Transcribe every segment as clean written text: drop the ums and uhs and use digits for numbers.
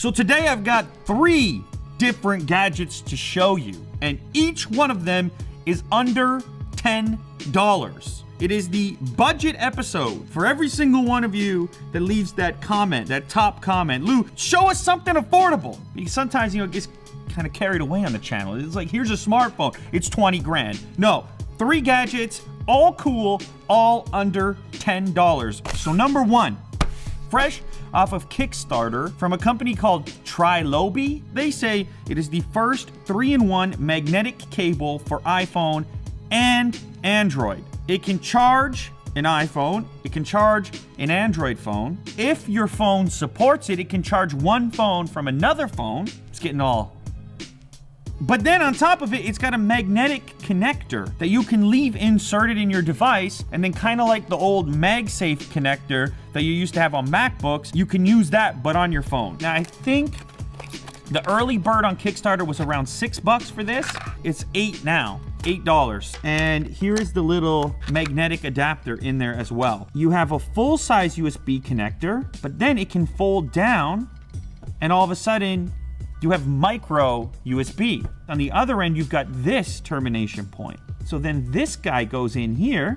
So today I've got 3 different gadgets to show you, and each one of them is under $10. It is the budget episode for every single one of you that leaves that comment, that top comment. Lou, show us something affordable. Because sometimes, it gets kind of carried away on the channel. It's like, here's a smartphone. It's 20 grand. No, 3 gadgets, all cool, all under $10. So number 1, fresh off of Kickstarter from a company called Trilobi. They say it is the first 3-in-1 magnetic cable for iPhone and Android. It can charge an iPhone, it can charge an Android phone. If your phone supports it, it can charge one phone from another phone. It's getting all... But then on top of it, it's got a magnetic connector that you can leave inserted in your device, and then kind of like the old MagSafe connector that you used to have on MacBooks, you can use that but on your phone. Now I think the early bird on Kickstarter was around $6 for this. It's $8 now. $8. And here is the little magnetic adapter in there as well. You have a full-size USB connector, but then it can fold down, and all of a sudden you have micro USB. On the other end, you've got this termination point. So then this guy goes in here,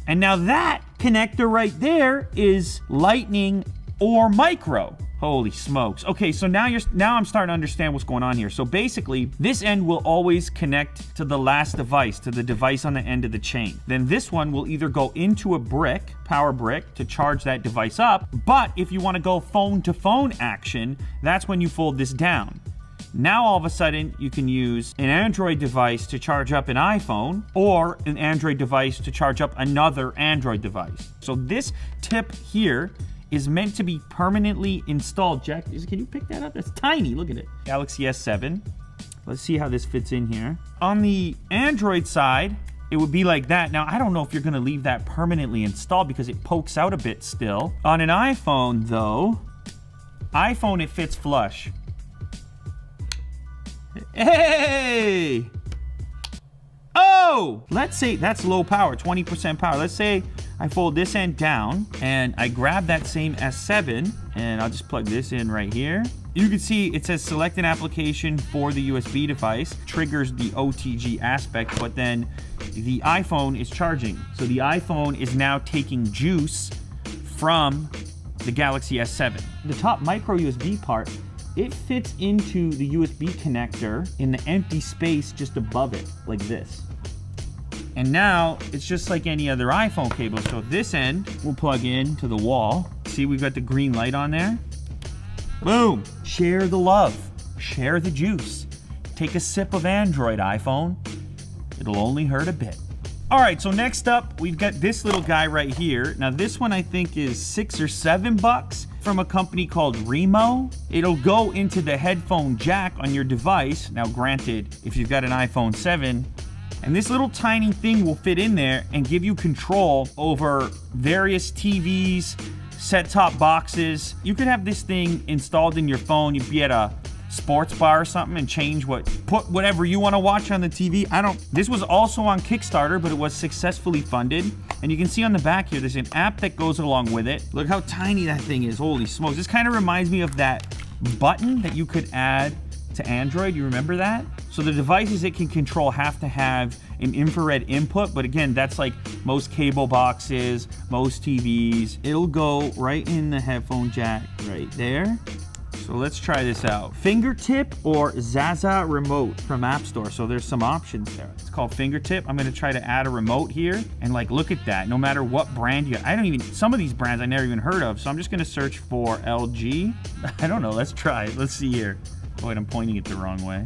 and now that connector right there is lightning or micro. Holy smokes. Okay, so now I'm starting to understand what's going on here. So basically, this end will always connect to the last device, to the device on the end of the chain. Then this one will either go into a brick, power brick, to charge that device up. But if you want to go phone to phone action, that's when you fold this down. Now all of a sudden, you can use an Android device to charge up an iPhone, or an Android device to charge up another Android device. So this tip here is meant to be permanently installed. Jack, can you pick that up? That's tiny, look at it. Galaxy S7. Let's see how this fits in here. On the Android side, it would be like that. Now, I don't know if you're gonna leave that permanently installed because it pokes out a bit still. On an iPhone though, it fits flush. Hey! Oh! Let's say that's low power, 20% power. Let's say I fold this end down and I grab that same S7 and I'll just plug this in right here. You can see it says select an application for the USB device, triggers the OTG aspect, but then the iPhone is charging. So the iPhone is now taking juice from the Galaxy S7. The top micro USB part, it fits into the USB connector in the empty space just above it, like this. And now it's just like any other iPhone cable. So this end will plug in to the wall. See, we've got the green light on there. Boom. Share the love. Share the juice. Take a sip of Android, iPhone. It'll only hurt a bit. All right, so next up, we've got this little guy right here. Now this one I think is $6 or $7 from a company called Remo. It'll go into the headphone jack on your device. Now granted, if you've got an iPhone 7, and this little tiny thing will fit in there and give you control over various TVs, set-top boxes. You could have this thing installed in your phone. You'd be at a sports bar or something and put whatever you want to watch on the TV. This was also on Kickstarter, but it was successfully funded. And you can see on the back here, there's an app that goes along with it. Look how tiny that thing is. Holy smokes. This kind of reminds me of that button that you could add to Android. You remember that? So the devices it can control have to have an infrared input, but again, that's like most cable boxes, most TVs. It'll go right in the headphone jack right there. So let's try this out. Fingertip or Zaza remote from App Store. So there's some options there. It's called Fingertip. I'm gonna try to add a remote here, and like, look at that. No matter what brand you got. Some of these brands I never even heard of. So I'm just gonna search for LG. I don't know, let's try it. Let's see here. Oh wait, I'm pointing it the wrong way.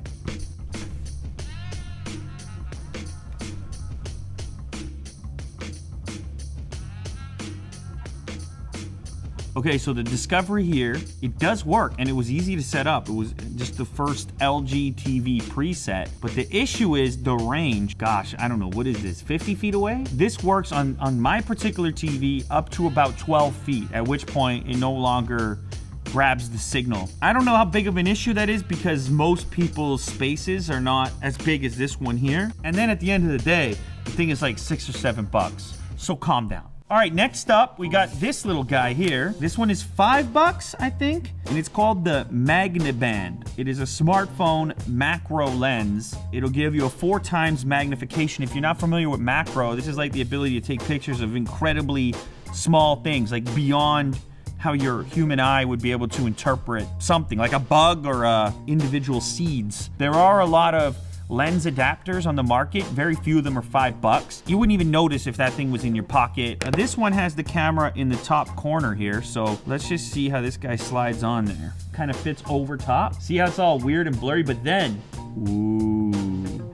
Okay, so the Discovery here, it does work, and it was easy to set up. It was just the first LG TV preset, but the issue is the range. Gosh, I don't know, what is this, 50 feet away? This works on my particular TV up to about 12 feet, at which point it no longer grabs the signal. I don't know how big of an issue that is because most people's spaces are not as big as this one here. And then at the end of the day, the thing is like $6 or $7. So calm down. All right, next up, we got this little guy here. This one is $5, I think, and it's called the Magnaband. It is a smartphone macro lens. It'll give you a 4 times magnification. If you're not familiar with macro, this is like the ability to take pictures of incredibly small things, like beyond how your human eye would be able to interpret something, like a bug or individual seeds. There are a lot of lens adapters on the market. Very few of them are $5. You wouldn't even notice if that thing was in your pocket. This one has the camera in the top corner here, so let's just see how this guy slides on there. Kind of fits over top. See how it's all weird and blurry, but then, ooh,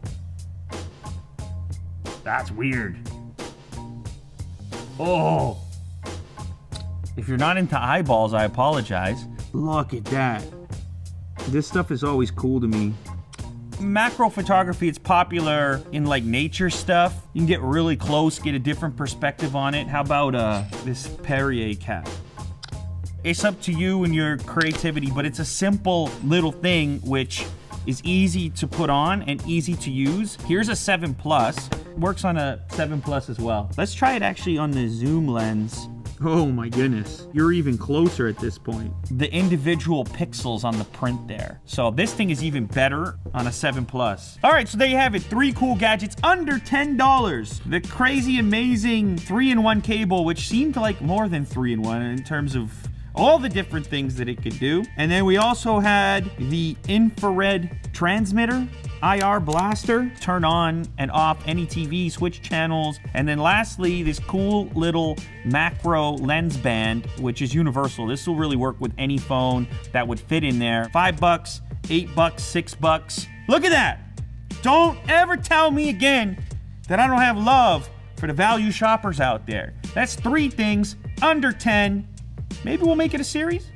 that's weird. Oh, if you're not into eyeballs, I apologize. Look at that. This stuff is always cool to me. Macro photography, it's popular in like nature stuff. You can get really close, get a different perspective on it. How about this Perrier cap? It's up to you and your creativity, but it's a simple little thing which is easy to put on and easy to use. Here's a 7 Plus. Works on a 7 Plus as well. Let's try it actually on the zoom lens. Oh my goodness, you're even closer at this point. The individual pixels on the print there. So this thing is even better on a 7 Plus. All right, so there you have it. 3 cool gadgets under $10. The crazy, amazing 3-in-1 cable, which seemed like more than 3-in-1 in terms of all the different things that it could do. And then we also had the infrared transmitter, IR blaster, turn on and off any TV, switch channels. And then lastly, this cool little macro lens band, which is universal. This will really work with any phone that would fit in there. $5, $8, $6. Look at that. Don't ever tell me again that I don't have love for the value shoppers out there. That's 3 things under 10. Maybe we'll make it a series.